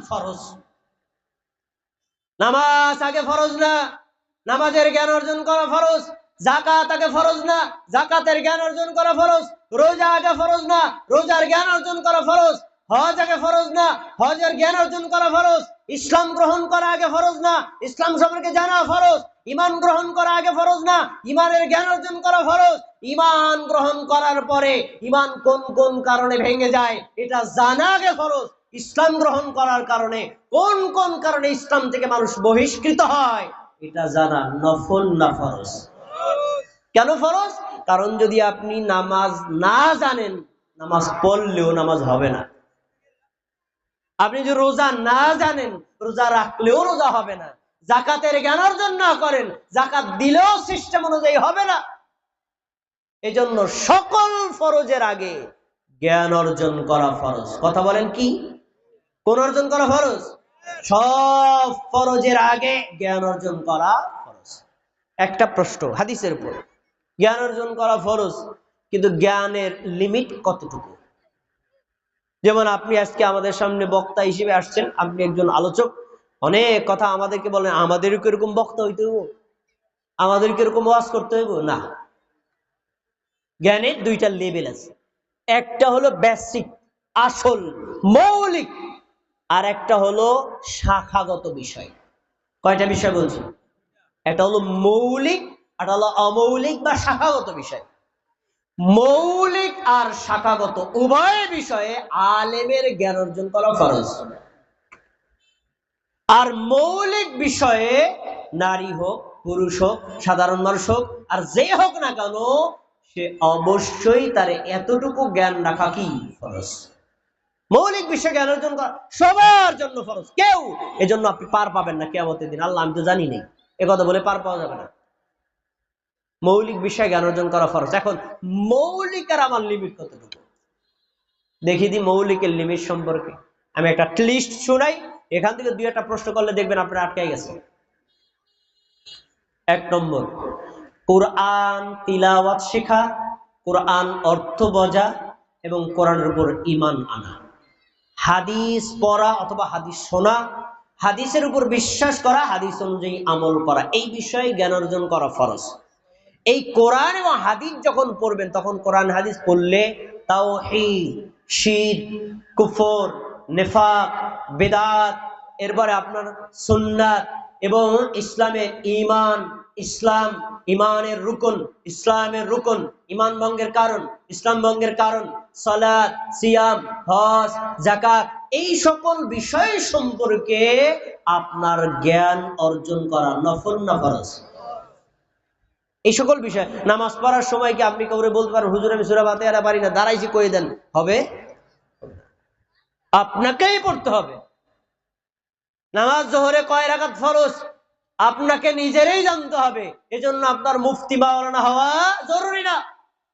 ফরজ। নামাজ আগে ফরজ না, নামাজের জ্ঞান অর্জন করা ফরজ। যাকাত আগে ফরজ না, যাকাতের জ্ঞান অর্জন করা ফরজ। রোজা আগে ফরজ না, রোজার জ্ঞান অর্জন করা ফরজ। হজ আগে ফরজ না, হজের জ্ঞান অর্জন করা ফরজ। ইসলাম গ্রহণ করা আগে ফরজ না, ইসলাম সম্পর্কে জানা ফরজ। ঈমান গ্রহণ করা আগে ফরজ না, ঈমানের জ্ঞান অর্জন করা ফরজ। ঈমান গ্রহণ করার পরে ঈমান কোন কোন কারণে ভেঙে যায় এটা জানা আগে ফরজ। ইসলাম গ্রহণ করার কারণে কোন কোন কারণে ইসলাম থেকে মানুষ বহিষ্কৃত হয় এটা জানা নফল না ফরজ? কেন ফরজ? কারণ যদি আপনি নামাজ না জানেন, নামাজ পড়লেও নামাজ হবে না। আপনি যদি রোজা না জানেন, রোজা রাখলেও রোজা হবে না। যাকাতের জ্ঞান অর্জন না করেন, যাকাত দিলেও সিস্টেম অনুযায়ী হবে না। এজন্য সকল ফরজের আগে জ্ঞান অর্জন করা ফরজ। কথা বলেন কি? কোন অর্জন করা ফরজ? সব ফরজের আগে জ্ঞান অর্জন করা ফরজ। একটা প্রশ্ন হাদিসের উপর, জ্ঞান অর্জন করা ফরজ, কিন্তু জ্ঞানের লিমিট কতটুকু? যেমন আপনি আজকে আমাদের সামনে বক্তা হিসেবে আসছেন, আপনি একজন আলোচক, অনেক কথা আমাদেরকে বলেন, আমাদেরও কিরকম বক্তা হইতে হইব, আমাদের কিরকম ওয়াজ করতে হইব না। জ্ঞানের দুইটা লেভেল আছে, একটা হলো বেসিক, আসল, মৌলিক, আর একটা হলো শাখাগত বিষয়। কয়টা বিষয় বলছি? একটা হলো মৌলিক, একটা হলো অমৌলিক বা শাখাগত বিষয়। মৌলিক আর শাখাগত উভয় বিষয়ে আলেমের জ্ঞান অর্জন করা ফরজ। আর মৌলিক বিষয়ে নারী হোক, পুরুষ হোক, সাধারণ মানুষ হোক, আর যে হোক না কেন, সে অবশ্যই তার এতটুকু জ্ঞান রাখা কি ফরজ। মৌলিক বিষয়ে জ্ঞান অর্জন করা সবার জন্য ফরজ। কেউ এজন্য আপনি পার পাবেন না কিয়ামতের দিন, আল্লাহ আমি তো জানি নেই এ কথা বলে পার পাওয়া যাবে না। মৌলিক বিষয়ে জ্ঞান অর্জন করা ফরজ। এখন মৌলিকের আমার লিমিট কতটুকু দেখি দিই। মৌলিকের লিমিট সম্পর্কে আমি একটা লিস্ট শুনাই, এখান থেকে দুই একটা প্রশ্ন করলে দেখবেন আপনারা আটকাই গেছে। 1 নম্বর, কোরআন তিলাওয়াত শেখা, কোরআন অর্থ বোঝা এবং কোরআনের উপর ঈমান আনা। হাদিস পড়া অথবা হাদিস শোনা, হাদিসের উপর বিশ্বাস করা, হাদিস অনুযায়ী আমল করা, এই বিষয়ে জ্ঞান অর্জন করা ফরজ। এই কোরআন এবং হাদিস যখন পড়বেন, তখন কোরআন হাদিস পড়লে তাওহীদ, শিরক, কুফর, নিফাক, বিদআত, এরপরে আপনার সুন্নাত এবং ইসলামের ঈমান, ইসলাম, ঈমানের রুকন, ইসলামের রুকন, ঈমান ভঙ্গের কারণ, ইসলাম ভঙ্গের কারণ, সালাত, সিয়াম, হজ, যাকাত, এই সকল বিষয় সম্পর্কে আপনার জ্ঞান অর্জন করা নফল না ফরজ? এই সকল বিষয়। নামাজ পড়ার সময় কি আপনি কাউরে বলতে পারেন, হুজুর আমি সূরা ফাতিহা পারি না, দাঁড়াইছি কই দেন? হবে? আপনাকেই পড়তে হবে। নামাজ জোহরে কয় রাকাত ফরজ আপনাকে নিজেরই জানতে হবে। এজন্য আপনার মুফতি মাওলানা হওয়া জরুরি না।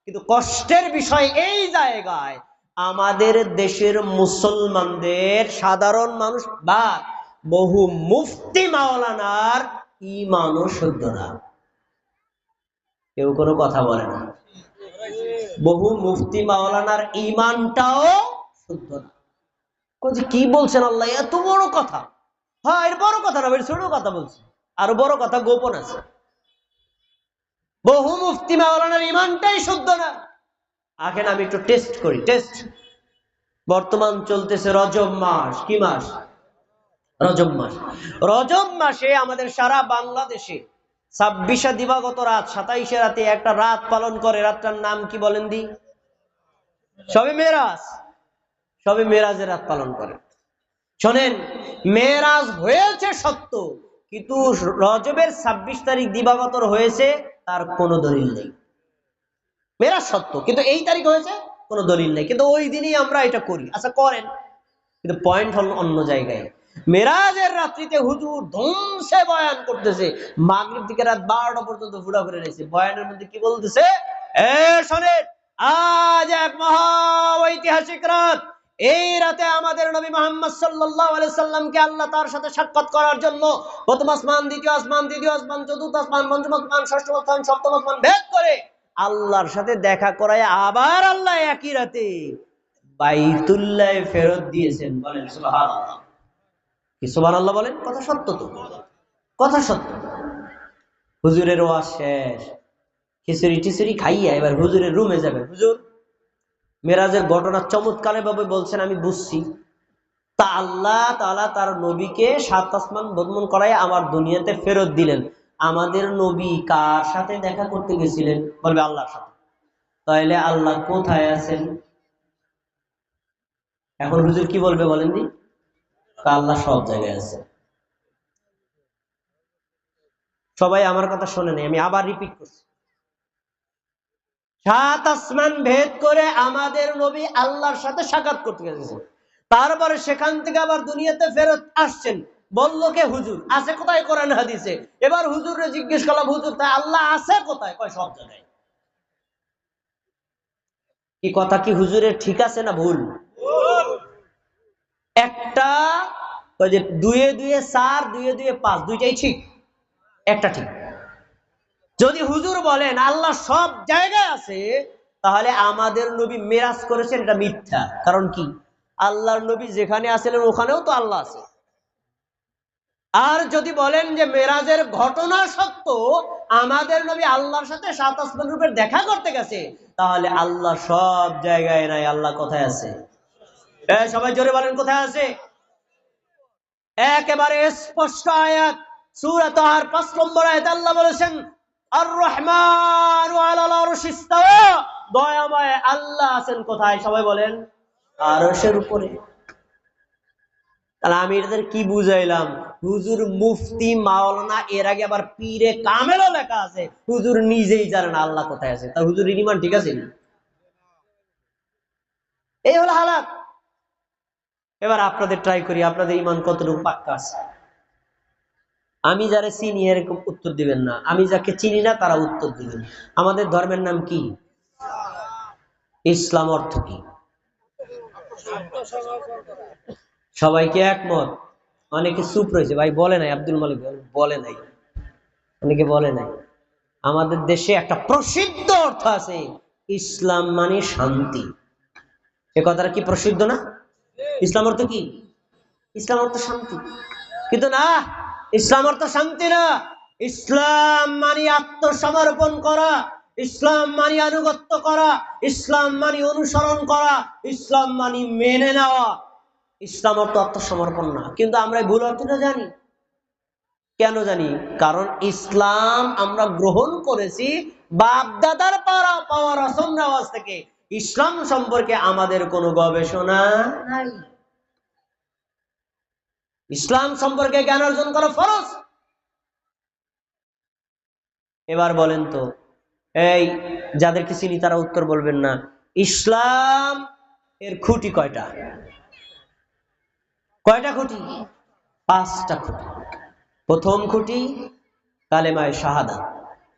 কিন্তু কষ্টের বিষয় এই জায়গায় আমাদের দেশের মুসলমানদের সাধারণ মানুষ বা বহু মুফতি মাওলানার ঈমানও শুদ্ধ না। কেউ কোনো কথা বলে না। বহু মুফতি মাওলানার ঈমানটাও শুদ্ধ না। কি বলছেন আল্লাহ, এত বড় কথা? হ্যাঁ, এর বড় কথা না, ছোট কথা বলছে, আরো বড় কথা গোপন আছে। বহু মুফতি মাওলানার ঈমানটাই শুদ্ধ না। এখন আমি একটু টেস্ট করি। টেস্ট, বর্তমান চলতেছে রজব মাস। কি মাস? রজব মাস। রজব মাসে আমাদের সারা বাংলাদেশে 26 দিবাগত রাত, 27 রাতে একটা রাত পালন করে। রাতটার নাম কি বলেন দি? শবে মেরাজ। শবে মেরাজের রাত পালন করে। শোনেন, মেরাজ হয়েছে সত্য, কিন্তু রজবের 26 তারিখ দিবাগত হয়েছে তার কোনো দলিল নেই। মেরাজ সত্য, কিন্তু এই তারিখ হয়েছে কোনো দলিল নেই, কিন্তু ওই দিনই আমরা এটা করি। আচ্ছা করেন, কিন্তু পয়েন্ট হল অন্য জায়গায়। মেরাজের রাত্রিতে হুজুর ধুমসে বয়ান করতেছে, মাগরিব থেকে রাত 12টা পর্যন্ত ঘোরা করে রয়েছে। বয়ানের মধ্যে কি বলতেছে? শোনেন, আজ এক মহা ঐতিহাসিক রাত। এই রাতে আমাদের নবী মুহাম্মদ সাল্লাল্লাহু আলাইহি সাল্লামকে আল্লাহ তার সাথে সাক্ষাৎ করার জন্য প্রথম আসমান, দ্বিতীয় আসমান, তৃতীয় আসমান, চতুর্থ আসমান, পঞ্চম আসমান, ষষ্ঠ আসমান, সপ্তম আসমান ভেদ করে আল্লাহর সাথে দেখা করায় আবার আল্লাহ একই রাতে বাইতুল্লাহ ফেরত দিয়েছেন। বলেন সুবহানাল্লাহ। কি সুবহানাল্লাহ বলেন? কথা সত্য তো, কথা সত্য। হুজুরের ওয়াজ শেষ, খিচুড়ি টিচুড়ি খাইয়া এবার হুজুরের রুমে যাবে। হুজুর, মেরাজের ঘটনা চমৎকার ভাবে বলছেন, আমি বুঝছি। তা আল্লাহ তাআলা তার নবীকে 7 আসমান ভ্রমণ করায় আমার দুনিয়াতে ফেরত দিলেন। আমাদের নবী কার সাথে দেখা করতে গেছিলেন? বলবে আল্লাহর সাথে। তাহলে আল্লাহ কোথায় আছেন? এখন হুজুর কি বলবে বলেন দি? আল্লাহ সব জায়গায় আছে। সবাই আমার কথা শোনে নাই, আমি আবার রিপিট করছি। 7 আসমান ভেদ করে আমাদের নবী আল্লাহর সাথে সাক্ষাৎ করতে গেছেন। তারপরে সেখান থেকে আবার দুনিয়াতে ফেরত আসছেন। বললো কে? হুজুর। আছে কোথায়? কোরআন হাদিসে। এবার হুজুরে জিজ্ঞেস করলাম, হুজুর তাই আল্লাহ আছে কোথায়? কয় সব জায়গায়। কি কথা কি হুজুরের ঠিক আছে না ভুল? একটা ওই যে 2 এ 2 এ 4, 2 এ 2 এ 5, দুইটাই ঠিক, একটা ঠিক। যদি হুজুর বলেন আল্লাহ সব জায়গায় আছে, তাহলে আমাদের নবী মেরাজ করেছেন, এটা মিথ্যা। কারণ কি? আল্লাহর নবী যেখানে আছেন ওখানেও তো আল্লাহ আছে। আর যদি বলেন যে মেরাজের ঘটনা সত্য, আমাদের নবী আল্লাহর সাথে 7 আসমান রূপে দেখা করতে গেছে, তাহলে আল্লাহ সব জায়গায় নাই। আল্লাহ কোথায় আছে? সবাই জোরে বলেন, কোথায় আছে? একেবারে স্পষ্ট আয়াত, সূরা তাহার 5 নম্বর আয়াতে আল্লাহ বলেছেন, আর রহমানু আলাল আরশি ইস্তাওয়া, দয়াময় আল্লাহ আছেন কোথায়? সবাই বলেন, আরশের উপরে। তাহলে আমি এদের কি বুঝাইলাম? হুজুর মুফতি মাওলানা, এর আগে আবার পীরে কামেলও লেখা আছে, হুজুর নিজেই জানেন আল্লাহ কোথায় আছে। তা হুজুরের ঈমান ঠিক আছে? এই হলো হালাত। এবার আপনাদের ট্রাই করি, আপনাদের ঈমান কতটুকু পাক্কা আছে। আমি যারা চিনি এরকম উত্তর দিবেন না, আমি যাকে চিনি না তারা উত্তর দিবেন। আমাদের ধর্মের নাম কি? ইসলাম অর্থ কি? সবাইকে একমত? অনেকে চুপ রয়েছে, ভাই বলে নাই, আব্দুল মালিক বলে নাই, অনেকে বলে নাই। আমাদের দেশে একটা প্রসিদ্ধ অর্থ আছে, ইসলাম মানে শান্তি। এ কথাটা কি প্রসিদ্ধ না? ইসলাম অর্থ কি? ইসলাম অর্থ শান্তি। কিন্তু না, ইসলাম অর্থ শান্তি না। ইসলাম মানে আত্মসমর্পণ করা, ইসলাম মানে আনুগত্য করা, ইসলাম মানে অনুসরণ করা, ইসলাম মানে মেনে নেওয়া। ইসলাম অর্থ আত্মসমর্পণ না। কিন্তু আমরা ভুল অর্থটা জানি। কেন জানি? কারণ ইসলাম আমরা গ্রহণ করেছি বাপ দাদার পাওয়া রসম রেওয়াজ থেকে। ইসলাম সম্পর্কে আমাদের কোনো গবেষণা নাই। ইসলাম সম্পর্কে জ্ঞান অর্জন করা ফরজ। এবার বলেন তো, এই যাদেরকে চিনি তারা উত্তর বলবেন না, ইসলাম এর খুঁটি কয়টা? কয়টা খুঁটি? 5টা খুঁটি। প্রথম খুঁটি কালেমায়ে শাহাদাত,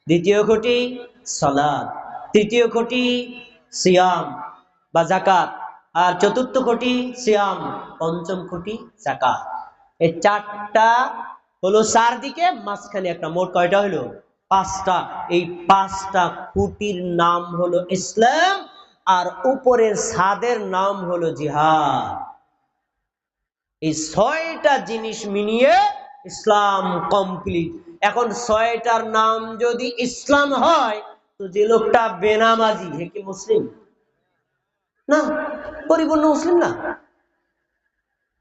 দ্বিতীয় খুঁটি সালাত, তৃতীয় খুঁটি সিয়াম বা যাকাত, আর চতুর্থ খুঁটি সিয়াম, পঞ্চম খুঁটি যাকাত। এই 4টা হলো চারদিকে, মাঝখানে একটা, মোট কয়টা হলো? 5টা। এই 5টা খুঁটির নাম হলো ইসলাম, আর উপরের ছাদের নাম হলো জিহাদ। এই 6টা জিনিস মিলিয়ে ইসলাম কমপ্লিট। এখন 6টার নাম যদি ইসলাম হয়, তো যে লোকটা বেনামাজি হে কি মুসলিম? না, পরিপূর্ণ মুসলিম না।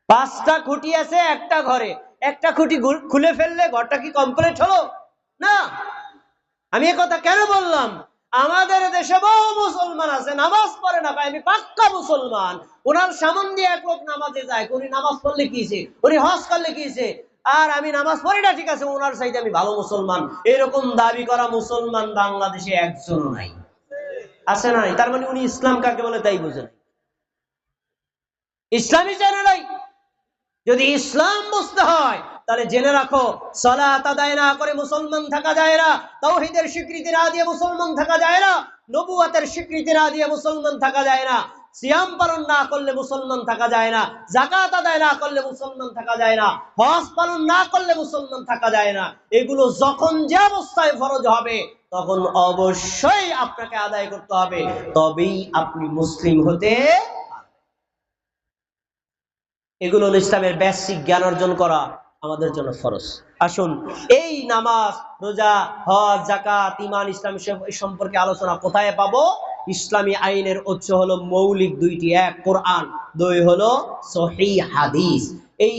5টা খুঁটি আছে একটা ঘরে, একটা খুঁটি খুলে ফেললে ঘরটা কি কমপ্লিট হলো? না। আমি এ কথা কেন বললাম? আমাদের দেশে বহু মুসলমান আছে, নামাজ পড়ে না, আমি পাক্কা মুসলমান। ওনার সামন দিয়ে এক লোক নামাজে যায়, উনি নামাজ পড়লে কিছে, উনি হজ করলে কিছে, আর আমি নামাজ পড়ি না, ঠিক আছে, ওনার চাইতে আমি ভালো মুসলমান। এরকম দাবি করা মুসলমান বাংলাদেশে একজনও নাই। আছে না? তার মানে উনি ইসলাম কাকে বলে তাই বুঝেন, ইসলামই জানে নাই। যদি ইসলাম বুঝতে হয় তাহলে জেনে রাখো, সালাত আদায় না করে মুসলমান থাকা যায় না, তাওহীদের স্বীকৃতি না দিয়ে মুসলমান থাকা যায় না, নবুয়তের স্বীকৃতি না দিয়ে মুসলমান থাকা যায় না, সিয়াম পালন না করলে মুসলমান থাকা যায় না, যাকাত আদায় না করলে মুসলমান থাকা যায় না, হজ পালন না করলে মুসলমান থাকা যায় না। এগুলো যখন যে অবস্থায় ফরজ হবে, তখন অবশ্যই আপনাকে আদায় করতে হবে, তবেই আপনি মুসলিম হতে। এগুলো হলো ইসলামের বেসিক জ্ঞান অর্জন করা আমাদের জন্য ফরজ। আসুন এই নামাজ, রোজা, হজ, যাকাত, ঈমান, ইসলাম সম্পর্কে আলোচনা কোথায় পাবো? ইসলামী আইনের উৎস হলো মৌলিক দুইটি, এক কোরআন, দুই হলো সহিহ হাদিস। এই